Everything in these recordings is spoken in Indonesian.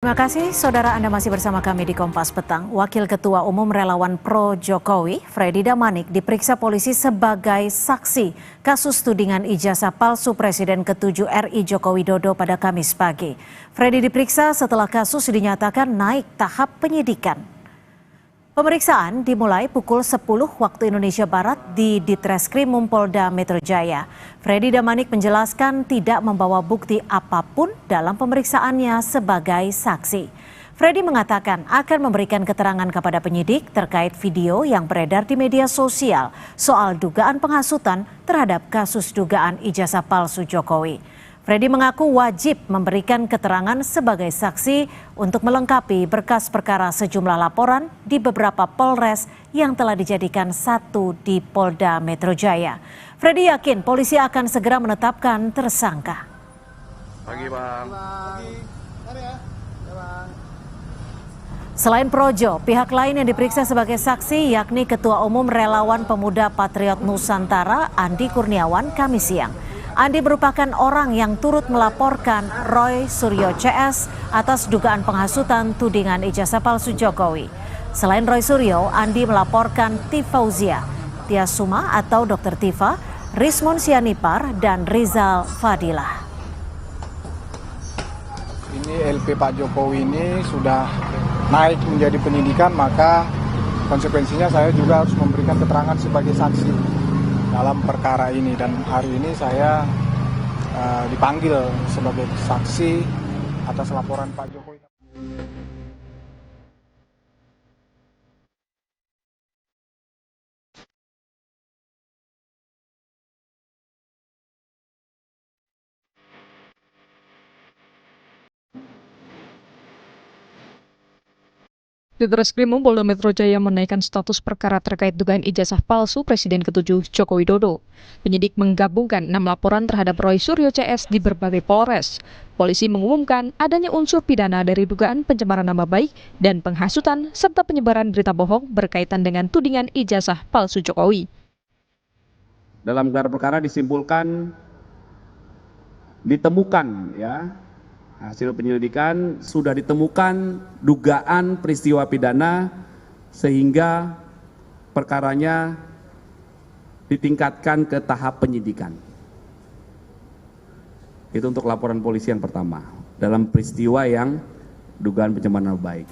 Terima kasih, saudara, Anda masih bersama kami di Kompas Petang. Wakil Ketua Umum Relawan Pro Jokowi, Freddy Damanik, diperiksa polisi sebagai saksi kasus tudingan ijazah palsu Presiden ke-7 RI Joko Widodo pada Kamis pagi. Freddy diperiksa setelah kasus dinyatakan naik tahap penyidikan. Pemeriksaan dimulai pukul 10 waktu Indonesia Barat di Ditreskrimum Polda Metro Jaya. Freddy Damanik menjelaskan tidak membawa bukti apapun dalam pemeriksaannya sebagai saksi. Freddy mengatakan akan memberikan keterangan kepada penyidik terkait video yang beredar di media sosial soal dugaan penghasutan terhadap kasus dugaan ijazah palsu Jokowi. Freddy mengaku wajib memberikan keterangan sebagai saksi untuk melengkapi berkas perkara sejumlah laporan di beberapa Polres yang telah dijadikan satu di Polda Metro Jaya. Freddy yakin polisi akan segera menetapkan tersangka. Pagi, Bang. Selain Projo, pihak lain yang diperiksa sebagai saksi yakni Ketua Umum Relawan Pemuda Patriot Nusantara Andi Kurniawan Kamis siang. Andi merupakan orang yang turut melaporkan Roy Suryo CS atas dugaan penghasutan tudingan ijazah palsu Jokowi. Selain Roy Suryo, Andi melaporkan Tifauzia, Tiasuma atau Dr. Tifa, Rismon Sianipar, dan Rizal Fadilah. Ini LP Pak Jokowi ini sudah naik menjadi penyidikan, maka konsekuensinya saya juga harus memberikan keterangan sebagai saksi dalam perkara ini, dan hari ini saya dipanggil sebagai saksi atas laporan Pak Jokowi. Ditreskrimum Polda Metro Jaya menaikkan status perkara terkait dugaan ijazah palsu Presiden ke-7 Joko Widodo. Penyidik menggabungkan 6 laporan terhadap Roy Suryo CS di berbagai Polres. Polisi mengumumkan adanya unsur pidana dari dugaan pencemaran nama baik dan penghasutan serta penyebaran berita bohong berkaitan dengan tudingan ijazah palsu Jokowi. Dalam gelar perkara disimpulkan ditemukan hasil penyelidikan sudah ditemukan dugaan peristiwa pidana sehingga perkaranya ditingkatkan ke tahap penyidikan. Itu untuk laporan polisi yang pertama dalam peristiwa yang dugaan pencemaran nama baik.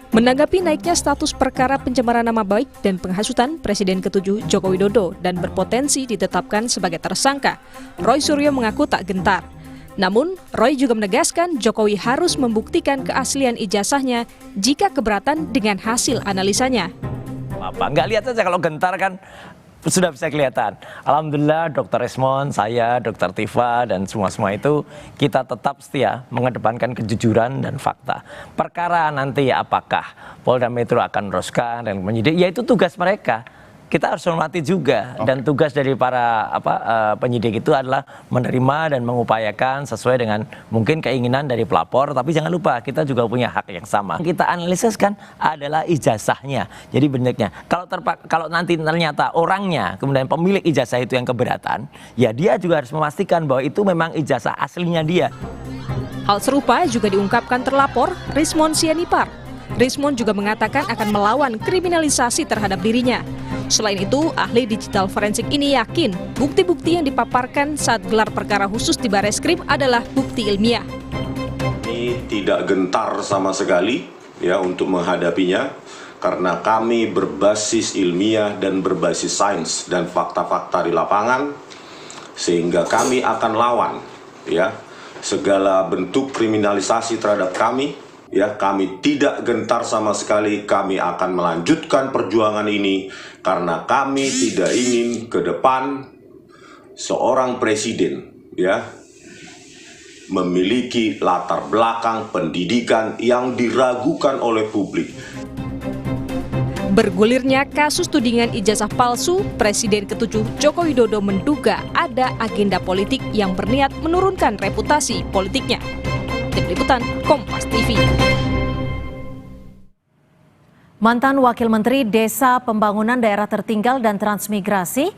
Menanggapi naiknya status perkara pencemaran nama baik dan penghasutan Presiden ke-7 Joko Widodo dan berpotensi ditetapkan sebagai tersangka, Roy Suryo mengaku tak gentar. Namun, Roy juga menegaskan Jokowi harus membuktikan keaslian ijazahnya jika keberatan dengan hasil analisanya. Nggak lihat saja, kalau gentar kan sudah bisa kelihatan. Alhamdulillah Dr. Rismon, saya, Dr. Tifa, dan semua itu kita tetap setia mengedepankan kejujuran dan fakta. Perkara nanti apakah Polda Metro akan meneruskan dan menyidik, ya itu tugas mereka. Kita harus hormati juga, dan tugas dari para penyidik itu adalah menerima dan mengupayakan sesuai dengan mungkin keinginan dari pelapor, tapi jangan lupa kita juga punya hak yang sama. Kita analisis kan adalah ijazahnya. Jadi benarnya kalau nanti ternyata orangnya kemudian pemilik ijazah itu yang keberatan, ya dia juga harus memastikan bahwa itu memang ijazah aslinya dia. Hal serupa juga diungkapkan terlapor Rismon Sianipar. Rismon juga mengatakan akan melawan kriminalisasi terhadap dirinya. Selain itu, ahli digital forensik ini yakin bukti-bukti yang dipaparkan saat gelar perkara khusus di Bareskrim adalah bukti ilmiah. Ini tidak gentar sama sekali untuk menghadapinya, karena kami berbasis ilmiah dan berbasis sains dan fakta-fakta di lapangan, sehingga kami akan lawan segala bentuk kriminalisasi terhadap kami. Kami tidak gentar sama sekali, kami akan melanjutkan perjuangan ini karena kami tidak ingin ke depan seorang presiden memiliki latar belakang pendidikan yang diragukan oleh publik. Bergulirnya kasus tudingan ijazah palsu, Presiden ke-7 Joko Widodo menduga ada agenda politik yang berniat menurunkan reputasi politiknya. Tim Liputan Kompas TV. Mantan Wakil Menteri Desa Pembangunan Daerah Tertinggal dan Transmigrasi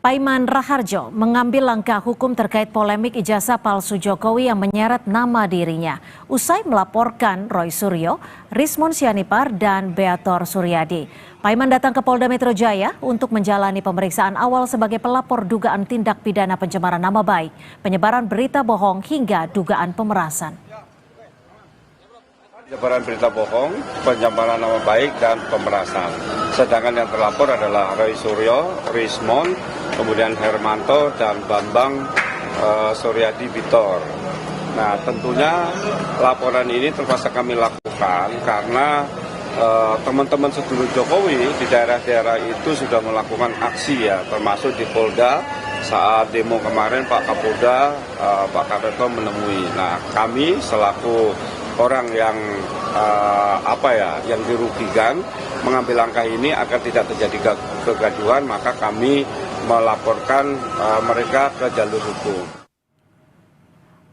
Paiman Raharjo mengambil langkah hukum terkait polemik ijazah palsu Jokowi yang menyeret nama dirinya. Usai melaporkan Roy Suryo, Rismon Sianipar, dan Beator Suryadi. Paiman datang ke Polda Metro Jaya untuk menjalani pemeriksaan awal sebagai pelapor dugaan tindak pidana pencemaran nama baik, penyebaran berita bohong hingga dugaan pemerasan. Penyebaran berita bohong, pencemaran nama baik, dan pemerasan. Sedangkan yang terlapor adalah Roy Suryo, Rismon, kemudian Hermanto, dan Bambang Suryadi Bitor. Nah, tentunya laporan ini terpaksa kami lakukan karena teman-teman sedulur Jokowi di daerah-daerah itu sudah melakukan aksi ya, termasuk di Polda saat demo kemarin Pak Kapolda, Pak Kapolda menemui. Nah, kami selaku orang yang yang dirugikan mengambil langkah ini agar tidak terjadi kegaduhan, maka kami melaporkan mereka ke jalur hukum.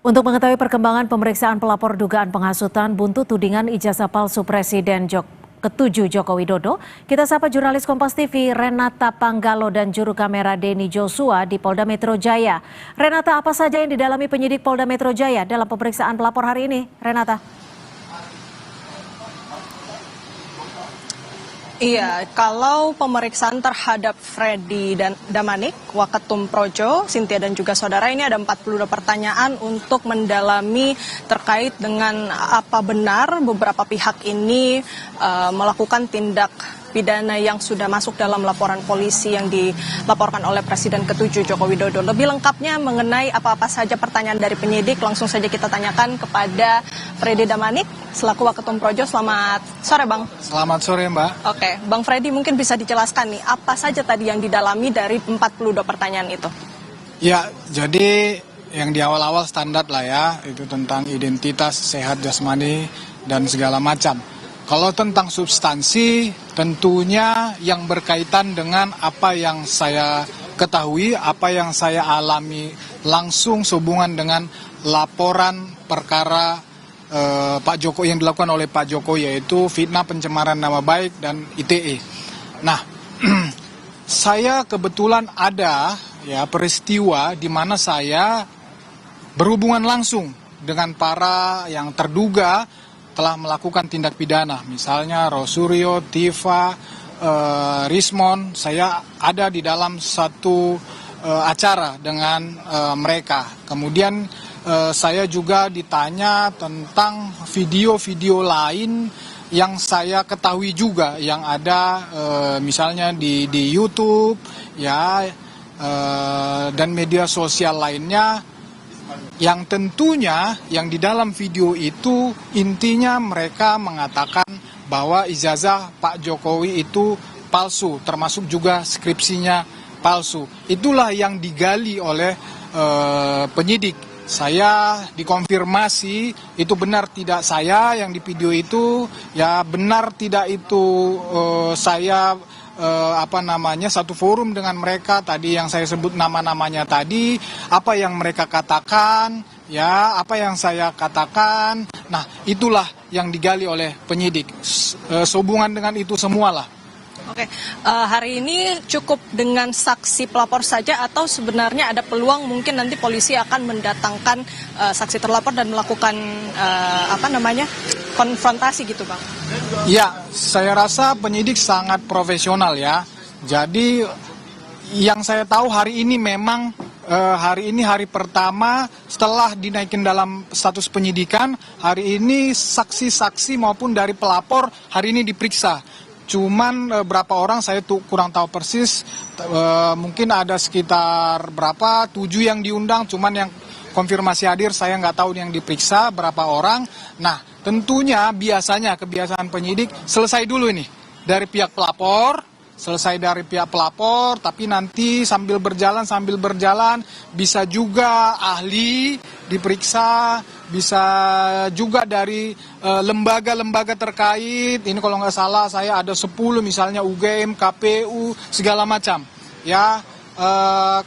Untuk mengetahui perkembangan pemeriksaan pelapor dugaan penghasutan buntut tudingan ijazah palsu Presiden ke-7 Joko Widodo, kita sapa jurnalis Kompas TV Renata Panggalo dan juru kamera Denny Joshua di Polda Metro Jaya. Renata, apa saja yang didalami penyidik Polda Metro Jaya dalam pemeriksaan pelapor hari ini? Renata. Iya, kalau pemeriksaan terhadap Freddy dan Damanik, Waketum Projo, Cynthia dan juga saudara, ini ada 42 pertanyaan untuk mendalami terkait dengan apa benar beberapa pihak ini melakukan tindak pidana yang sudah masuk dalam laporan polisi yang dilaporkan oleh Presiden ke-7 Joko Widodo. Lebih lengkapnya mengenai apa-apa saja pertanyaan dari penyidik, langsung saja kita tanyakan kepada Freddy Damanik selaku Waketum Projo. Selamat sore, Bang. Selamat sore, Mbak. Oke, Bang Freddy mungkin bisa dijelaskan nih, apa saja tadi yang didalami dari 42 pertanyaan itu? Ya, jadi yang di awal-awal standar lah ya, itu tentang identitas, sehat jasmani, dan segala macam. Kalau tentang substansi, tentunya yang berkaitan dengan apa yang saya ketahui, apa yang saya alami langsung sehubungan dengan laporan perkara Pak Jokowi yang dilakukan oleh Pak Jokowi, yaitu fitnah pencemaran nama baik dan ITE. Nah, saya kebetulan ada ya peristiwa di mana saya berhubungan langsung dengan para yang terduga telah melakukan tindak pidana, misalnya Rosuryo, Tifa, Rismon. Saya ada di dalam satu acara dengan mereka. Kemudian saya juga ditanya tentang video-video lain yang saya ketahui juga yang ada misalnya di YouTube ya, dan media sosial lainnya, yang tentunya yang di dalam video itu intinya mereka mengatakan bahwa ijazah Pak Jokowi itu palsu, termasuk juga skripsinya palsu. Itulah yang digali oleh penyidik. Saya dikonfirmasi itu benar tidak saya yang di video itu, ya benar tidak itu saya satu forum dengan mereka tadi yang saya sebut nama-namanya tadi, apa yang mereka katakan, ya apa yang saya katakan. Nah, itulah yang digali oleh penyidik. Sehubungan dengan itu semualah. Oke, hari ini cukup dengan saksi pelapor saja atau sebenarnya ada peluang mungkin nanti polisi akan mendatangkan saksi terlapor dan melakukan konfrontasi gitu, Bang? Ya, saya rasa penyidik sangat profesional ya. Jadi yang saya tahu hari ini memang hari ini hari pertama setelah dinaikin dalam status penyidikan. Hari ini saksi-saksi maupun dari pelapor hari ini diperiksa. Cuman berapa orang saya tuh kurang tahu persis, mungkin ada sekitar 7 yang diundang, cuman yang konfirmasi hadir saya nggak tahu yang diperiksa berapa orang. Nah, tentunya biasanya kebiasaan penyidik selesai dulu ini dari pihak pelapor, tapi nanti sambil berjalan bisa juga ahli diperiksa, bisa juga dari lembaga-lembaga terkait. Ini kalau nggak salah saya ada 10 misalnya UGM, KPU, segala macam. Ya,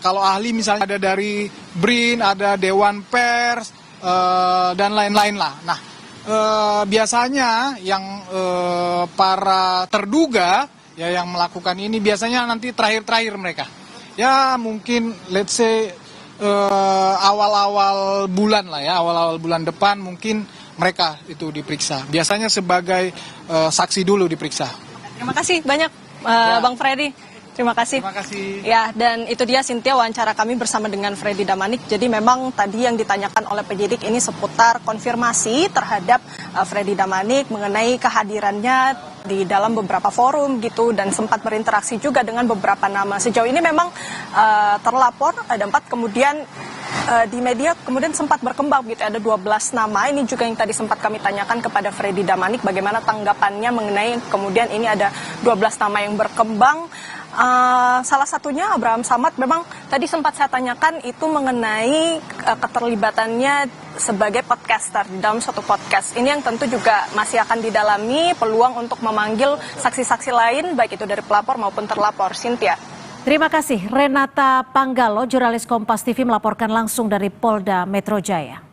kalau ahli misalnya ada dari BRIN, ada Dewan Pers, dan lain-lain lah. Nah, biasanya yang para terduga ya yang melakukan ini biasanya nanti terakhir mereka. Ya mungkin let's say awal-awal bulan lah ya, awal-awal bulan depan mungkin mereka itu diperiksa. Biasanya sebagai saksi dulu diperiksa. Terima kasih banyak Bang Freddy. Terima kasih. Terima kasih. Ya, dan itu dia Cynthia wawancara kami bersama dengan Freddy Damanik. Jadi memang tadi yang ditanyakan oleh penyidik ini seputar konfirmasi terhadap Freddy Damanik mengenai kehadirannya di dalam beberapa forum gitu dan sempat berinteraksi juga dengan beberapa nama. Sejauh ini memang terlapor ada 4, kemudian di media kemudian sempat berkembang gitu, ada 12 nama. Ini juga yang tadi sempat kami tanyakan kepada Freddy Damanik bagaimana tanggapannya mengenai kemudian ini ada 12 nama yang berkembang. Salah satunya Abraham Samad, memang tadi sempat saya tanyakan itu mengenai keterlibatannya sebagai podcaster di dalam suatu podcast. Ini yang tentu juga masih akan didalami peluang untuk memanggil saksi-saksi lain baik itu dari pelapor maupun terlapor. Cynthia. Terima kasih Renata Panggalo, jurnalis Kompas TV melaporkan langsung dari Polda Metro Jaya.